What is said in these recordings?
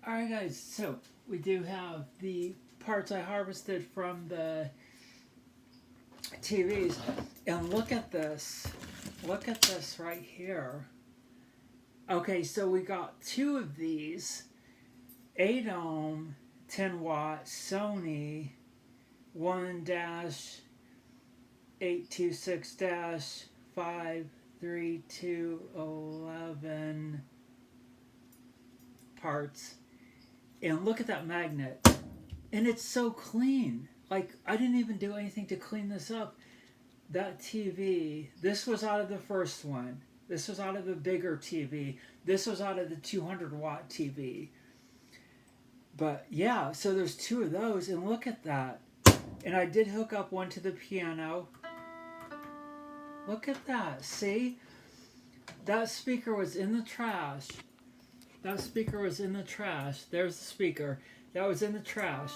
Alright guys, so we do have the parts I harvested from the TVs. And look at this. Look at this right here. Okay, so we got two of these. 8 ohm, 10 watt Sony 1-826-53211 parts. And look at that magnet. And it's so clean. Like, I didn't even do anything to clean this up. That TV, this was out of the first one. This was out of the bigger TV. This was out of the 200 watt TV. But yeah, so there's two of those. And look at that. And I did hook up one to the piano. Look at that. See? That speaker was in the trash. That speaker was in the trash. There's the speaker. That was in the trash.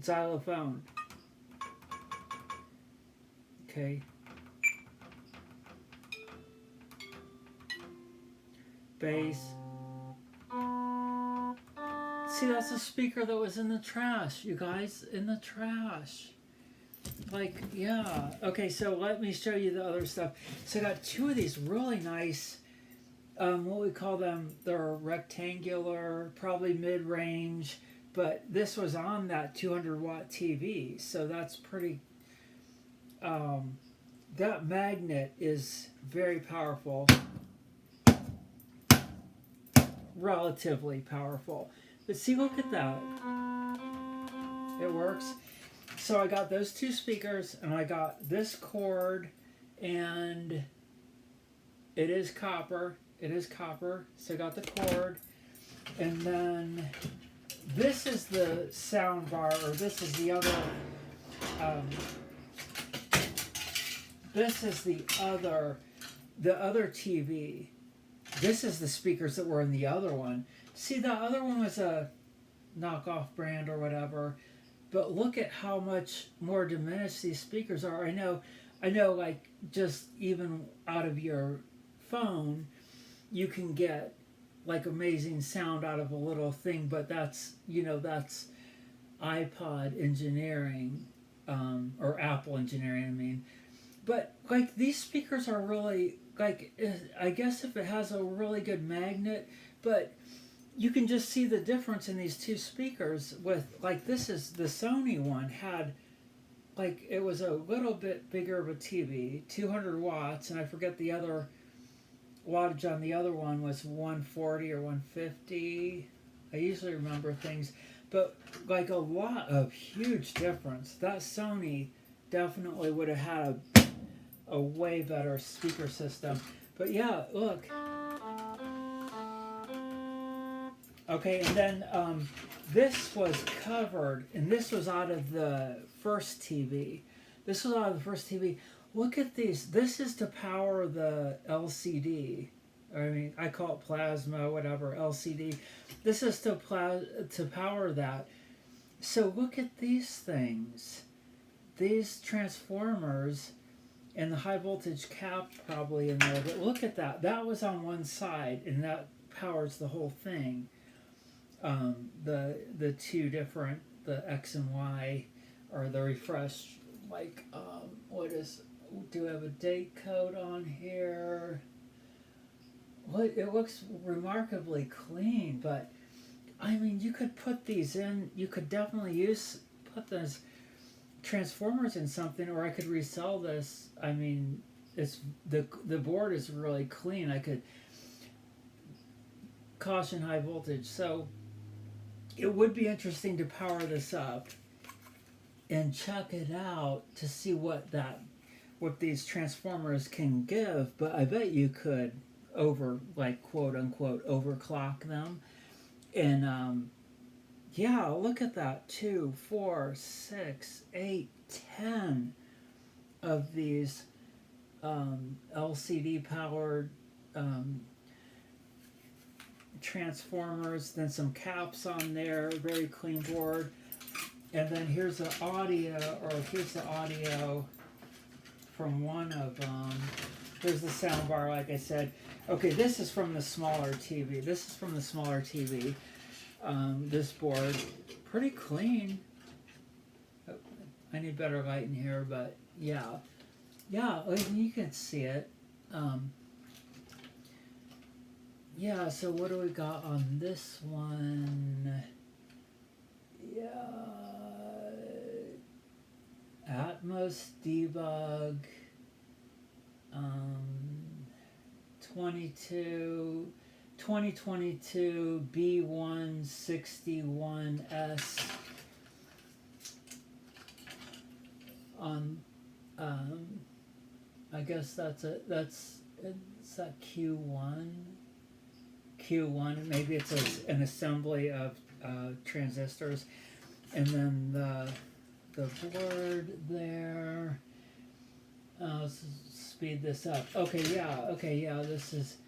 Xylophone. Okay. Bass. See, that's a speaker that was in the trash, you guys. In the trash. Like, yeah. Okay, so let me show you the other stuff. So I got two of these really nice, what we call them, they're rectangular, probably mid-range, but this was on that 200 watt TV, so that's pretty, that magnet is very powerful, relatively powerful. But see, look at that. It works. So I got those two speakers, and I got this cord, and it is copper. It is copper. So I got the cord, and then this is the sound bar, or this is the other. This is the other TV. This is the speakers that were in the other one. See, the other one was a knockoff brand or whatever. But look at how much more diminished these speakers are. I know, like, just even out of your phone, you can get, like, amazing sound out of a little thing, but that's, that's iPod engineering, or Apple engineering, I mean. But, like, these speakers are really, like, I guess if it has a really good magnet, but you can just see the difference in these two speakers with, like, this is the Sony one had, like, it was a little bit bigger of a TV, 200 watts, and I forget the other wattage on the other one was 140 or 150. I usually remember things, but, like, a lot of huge difference. That Sony definitely would have had a way better speaker system. But yeah, look. Okay, and then this was covered, and this was out of the first TV. This was out of the first TV. Look at these. This is to power the LCD. I mean, I call it plasma, whatever, LCD. This is to power that. So look at these things. These transformers and the high voltage cap probably in there. But look at that. That was on one side, and that powers the whole thing. The two different, the X and Y, or the refresh, like, do we have a date code on here? Well, it looks remarkably clean, but, I mean, you could put these in, you could definitely put those transformers in something, or I could resell this. I mean, it's, the board is really clean. I could, caution high voltage, so it would be interesting to power this up and check it out to see what these transformers can give. But I bet you could quote unquote overclock them. And yeah, look at that. 2, 4, 6, 8, 10 of these LCD powered transformers, then some caps on there, very clean board, and then here's the audio from one of them. There's the sound bar, like I said. Okay, this is from the smaller TV. This is from the smaller TV. This board, pretty clean. Oh, I need better light in here, but yeah. Yeah, you can see it. Yeah, so what do we got on this one? Yeah. Atmos debug. 2022 B161S on I guess that's it's that Q1 maybe it's an assembly of transistors, and then the board there. Let's speed this up. Okay, yeah. This is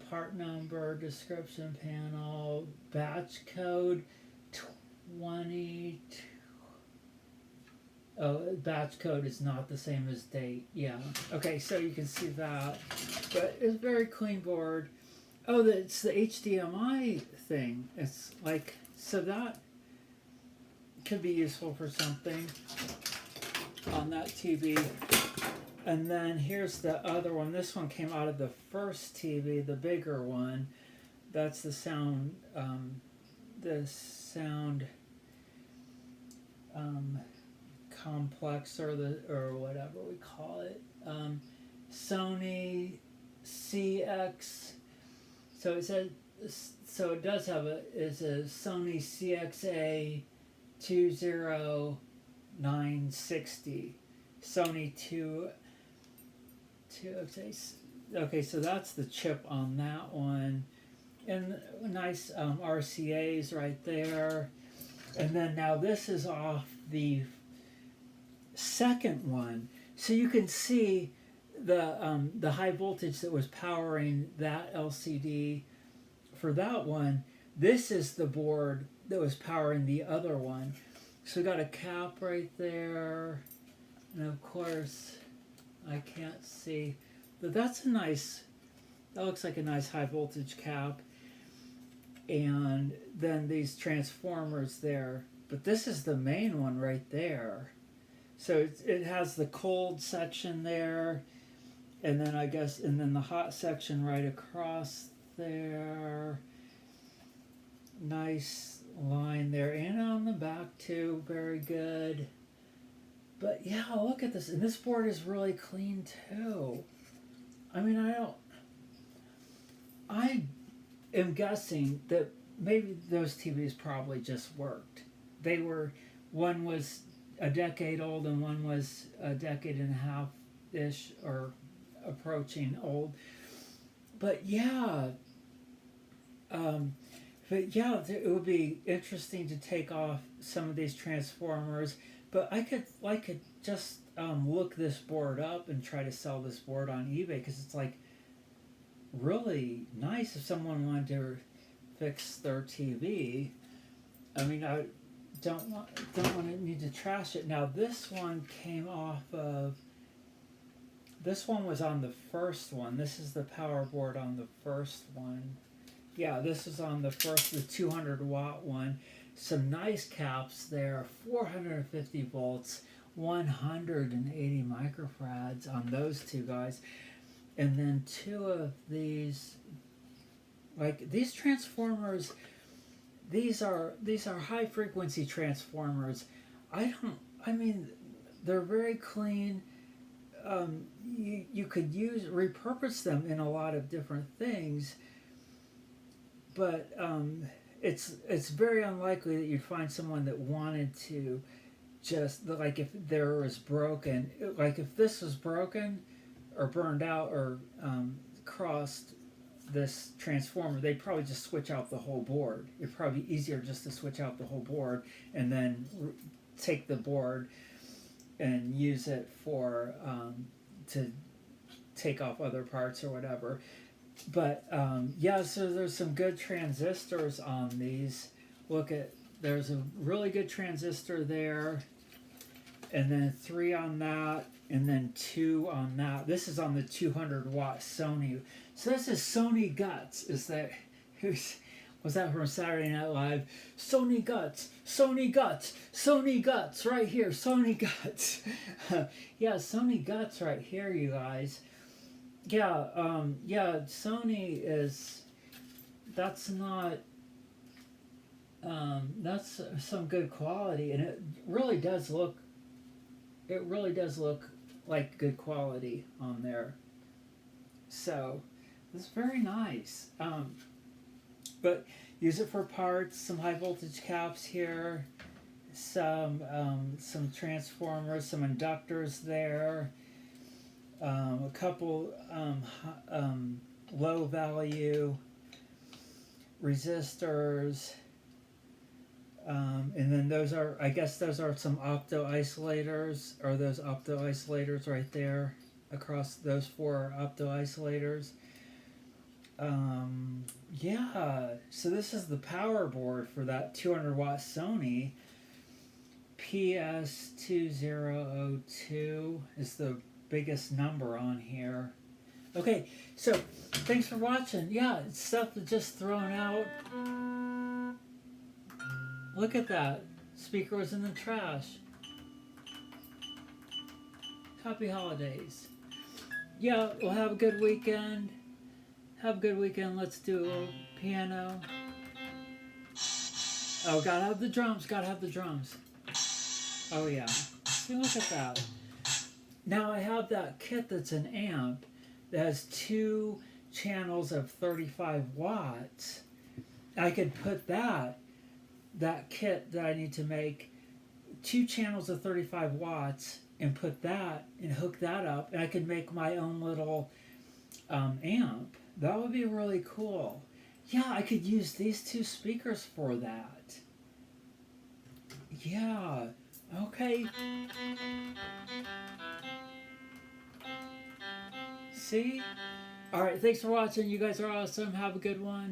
part number, description panel, batch code 20. Oh, batch code is not the same as date. Yeah. Okay, so you can see that, but it's a very clean board. Oh, it's the HDMI thing. It's like, so that could be useful for something on that TV. And then here's the other one. This one came out of the first TV, the bigger one. That's the sound, complex, or whatever we call it. Sony CX. So it says, so it does have is a Sony CXA 20960. Sony 2. Okay, so that's the chip on that one, and nice RCA's right there. And then now this is off the second one, so you can see the high voltage that was powering that LCD for that one. This is the board that was powering the other one. So we got a cap right there, and of course I can't see, but that's a nice, that looks like a nice high voltage cap. And then these transformers there, but this is the main one right there. So it has the cold section there, and then I guess, and then the hot section right across there. Nice line there, and on the back too, very good. But yeah, look at this, and this board is really clean too. I mean, I am guessing that maybe those TVs probably just worked. They were, one was a decade old and one was a decade and a half-ish, or approaching old. But yeah, it would be interesting to take off some of these transformers. But I could just look this board up and try to sell this board on eBay, because it's like really nice if someone wanted to fix their TV. I mean, I don't want to need to trash it. Now this one came off of, this one was on the first one. This is the power board on the first one. Yeah, this is on the first, the 200 watt one. Some nice caps there, 450 volts, 180 microfarads on those two guys. And then two of these, like these transformers, these are high frequency transformers. I mean, they're very clean. You could repurpose them in a lot of different things, but it's very unlikely that you'd find someone that wanted to just, like, if there was broken, like if this was broken or burned out or crossed this transformer, they'd probably just switch out the whole board. It'd probably be easier just to switch out the whole board and then take the board and use it for to take off other parts or whatever. But yeah, so there's some good transistors on these. Look at, there's a really good transistor there, and then 3 on that, and then 2 on that. This is on the 200-watt Sony. So this is Sony Guts. Is that was that from Saturday Night Live? Sony Guts, Sony Guts, Sony Guts, right here, Sony Guts. Yeah, Sony Guts right here, you guys. Yeah, yeah, Sony is. That's not. That's some good quality, and it really does look. It really does look like good quality on there. So, it's very nice. But use it for parts. Some high voltage caps here. Some transformers. Some inductors there. A couple low value resistors. And then those are, I guess those are some opto isolators, or those opto isolators right there across those 4 opto isolators. Yeah, so this is the power board for that 200-watt Sony. PS2002 is the biggest number on here. Okay, so thanks for watching. Yeah, it's stuff that's just thrown out. Look at that. Speaker was in the trash. Happy holidays. Yeah, we'll have a good weekend. Have a good weekend. Let's do a little piano. Oh, gotta have the drums. Gotta have the drums. Oh, yeah. See, look at that. Now I have that kit that's an amp that has 2 channels of 35 watts. I could put that kit that I need to make 2 channels of 35 watts and put that and hook that up, and I could make my own little amp. That would be really cool. Yeah, I could use these 2 speakers for that. Yeah, okay. See? Alright, thanks for watching. You guys are awesome. Have a good one.